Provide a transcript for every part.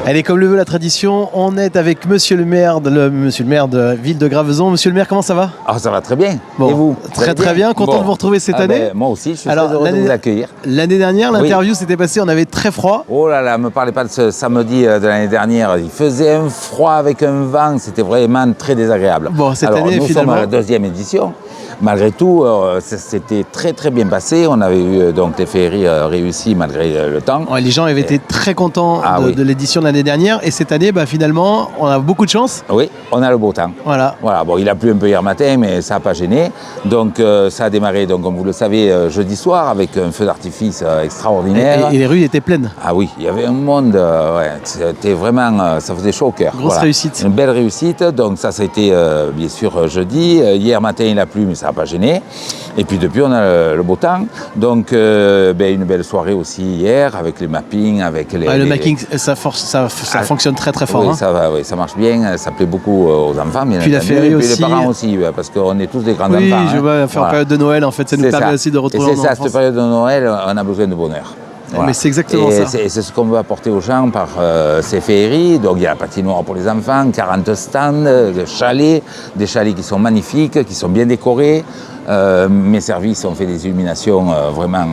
Allez, comme le veut la tradition, on est avec monsieur le maire de Ville de Graveson. Monsieur le maire, comment ça va? Ah, ça va très bien. Bon, et vous? Très bien, content de vous retrouver cette année. Moi aussi, je suis très heureux de vous accueillir. L'année dernière, l'interview s'était passée, on avait très froid. Oh là là, ne me parlez pas de ce samedi de l'année dernière. Il faisait un froid avec un vent, c'était vraiment très désagréable. Bon, cette année, nous finalement... sommes à la 2e édition. Malgré tout, c'était très bien passé. On avait eu donc les féeries réussies malgré le temps. Ouais, les gens avaient été très contents de l'édition de l'année dernière. Et cette année, finalement, on a beaucoup de chance. Oui, on a le beau temps. Voilà. Bon, il a plu un peu hier matin, mais ça n'a pas gêné. Donc ça a démarré, donc, comme vous le savez, jeudi soir avec un feu d'artifice extraordinaire. Et les rues étaient pleines. Ah oui, il y avait un monde, c'était vraiment, ça faisait chaud au cœur. Grosse réussite. Une belle réussite, donc ça a été bien sûr jeudi. Hier matin il a plu, mais ça n'a pas gêné. Et puis depuis on a le beau temps. Donc une belle soirée aussi hier avec les mappings, avec les... le mapping, ça fonctionne très fort. Oui, hein. ça marche bien, ça plaît beaucoup aux enfants. Bien puis la féerie aussi. Puis les parents aussi, parce qu'on est tous des grands enfants. Oui, je vois, faire période de Noël, en fait, ça nous permet aussi de retrouver notre enfance. Cette période de Noël, on a besoin de bonheur. Voilà. Mais c'est exactement ça. C'est ce qu'on veut apporter aux gens par ces féeries. Donc il y a la patinoire pour les enfants, 40 stands, des chalets qui sont magnifiques, qui sont bien décorés. Mes services ont fait des illuminations vraiment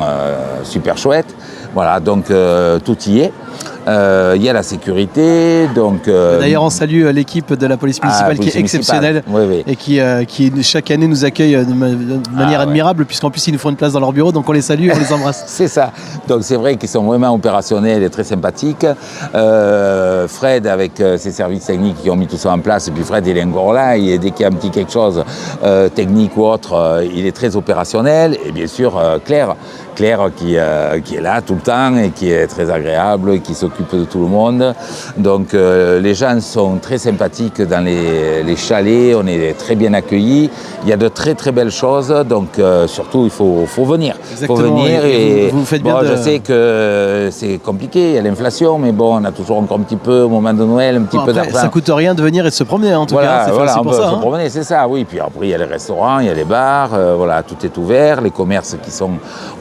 super chouettes. Voilà, donc tout y est. Il y a la sécurité, donc... D'ailleurs, on salue l'équipe de la police municipale qui est exceptionnelle et qui chaque année nous accueille de manière admirable, puisqu'en plus ils nous font une place dans leur bureau, donc on les salue, on les embrasse. C'est ça, donc c'est vrai qu'ils sont vraiment opérationnels et très sympathiques. Fred, avec ses services techniques qui ont mis tout ça en place, et puis Fred il est encore là, et dès qu'il y a un petit quelque chose technique ou autre, il est très opérationnel, et bien sûr Claire qui est là tout le temps et qui est très agréable, qui s'occupe de tout le monde. Donc les gens sont très sympathiques dans les chalets, on est très bien accueillis. Il y a de très belles choses, donc surtout il faut venir. Exactement, faut venir et vous faites bien je sais que c'est compliqué, il y a l'inflation, mais bon, on a toujours encore un petit peu au moment de Noël, un petit peu d'argent. Ça coûte rien de venir et de se promener en tout cas. Voilà, on peut se promener, c'est ça, oui. Puis après il y a les restaurants, il y a les bars, tout est ouvert, les commerces qui sont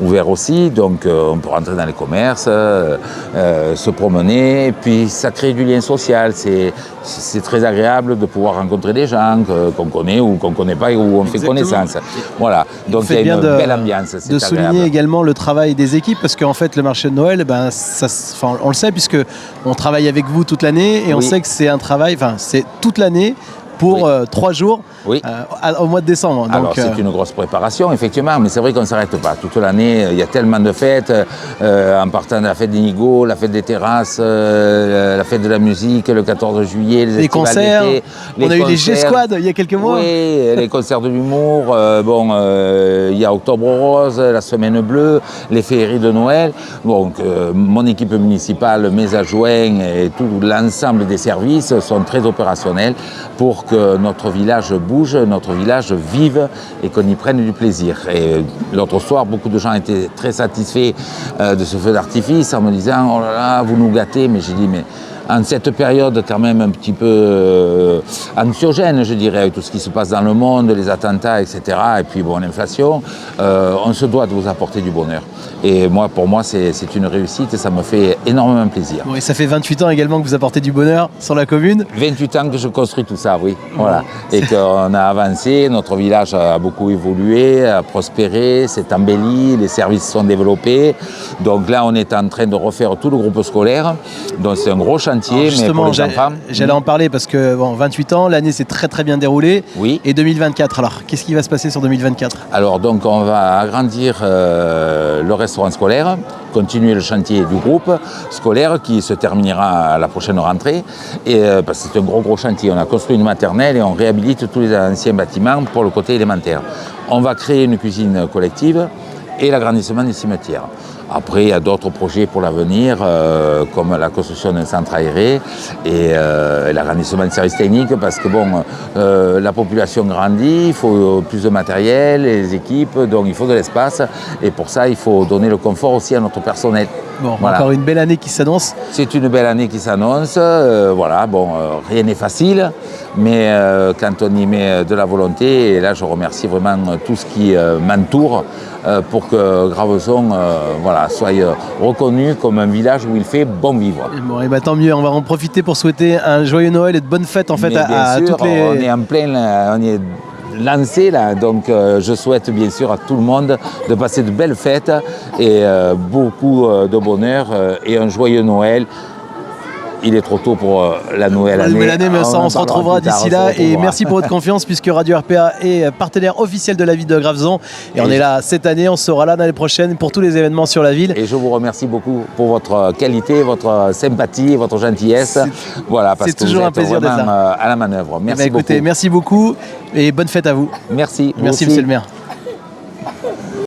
ouverts aussi, donc on peut rentrer dans les commerces, se promener, et puis ça crée du lien social, c'est très agréable de pouvoir rencontrer des gens qu'on connaît ou qu'on ne connaît pas et où on fait connaissance. Voilà, donc il y a une belle ambiance, c'est agréable. De souligner également le travail des équipes, parce qu'en fait le marché de Noël, on le sait puisque on travaille avec vous toute l'année et on sait que c'est un travail, c'est toute l'année pour 3 jours au mois de décembre. Donc, alors c'est une grosse préparation effectivement, mais c'est vrai qu'on ne s'arrête pas. Toute l'année, il y a tellement de fêtes, en partant de la fête des Nigauds, la fête des terrasses, la fête de la musique, le 14 juillet, les concerts, on a eu les G-Squad il y a quelques mois. Oui, les concerts de l'humour, il y a Octobre Rose, la Semaine Bleue, les féeries de Noël. Donc mon équipe municipale, mes adjoints et tout l'ensemble des services sont très opérationnels pour que notre village bouge, notre village vive et qu'on y prenne du plaisir. Et l'autre soir, beaucoup de gens étaient très satisfaits de ce feu d'artifice en me disant « Oh là là, vous nous gâtez », mais j'ai dit « Mais en cette période quand même un petit peu anxiogène, je dirais, avec tout ce qui se passe dans le monde, les attentats, etc. Et puis bon, l'inflation, on se doit de vous apporter du bonheur. Et pour moi, c'est une réussite et ça me fait énormément plaisir. Oui, ça fait 28 ans également que vous apportez du bonheur sur la commune. 28 ans que je construis tout ça, oui. Voilà. Et qu'on a avancé, notre village a beaucoup évolué, a prospéré, s'est embelli, les services sont développés. Donc là, on est en train de refaire tout le groupe scolaire. Donc c'est un gros chantier, mais pour les enfants. J'allais en parler parce que 28 ans, l'année s'est très bien déroulée. Oui. Et 2024, alors qu'est-ce qui va se passer sur 2024 ? Alors donc on va agrandir le restaurant scolaire, continuer le chantier du groupe scolaire qui se terminera à la prochaine rentrée. Et parce que c'est un gros chantier. On a construit une maternelle et on réhabilite tous les anciens bâtiments pour le côté élémentaire. On va créer une cuisine collective et l'agrandissement des cimetières. Après, il y a d'autres projets pour l'avenir, comme la construction d'un centre aéré et l'agrandissement de services techniques, parce que la population grandit, il faut plus de matériel, les équipes, donc il faut de l'espace. Et pour ça, il faut donner le confort aussi à notre personnel. Bon, voilà. Encore une belle année qui s'annonce. C'est une belle année qui s'annonce. Rien n'est facile, mais quand on y met de la volonté, et là je remercie vraiment tout ce qui m'entoure, pour que Graveson voilà, soit reconnu comme un village où il fait bon vivre. Bon, et bah, tant mieux, on va en profiter pour souhaiter un joyeux Noël et de bonnes fêtes en fait à sûr, toutes les... On est en plein, on est lancé là, donc je souhaite bien sûr à tout le monde de passer de belles fêtes et beaucoup de bonheur et un joyeux Noël. Il est trop tôt pour la nouvelle année. Mais ça, on se retrouvera d'ici là. Et merci pour votre confiance, puisque Radio RPA est partenaire officiel de la ville de Graveson. Et on est là cette année, on sera là l'année prochaine pour tous les événements sur la ville. Et je vous remercie beaucoup pour votre qualité, votre sympathie, votre gentillesse. Voilà, parce que vous êtes vraiment à la manœuvre. Merci beaucoup. Écoutez, merci beaucoup et bonne fête à vous. Merci. Merci, monsieur le maire.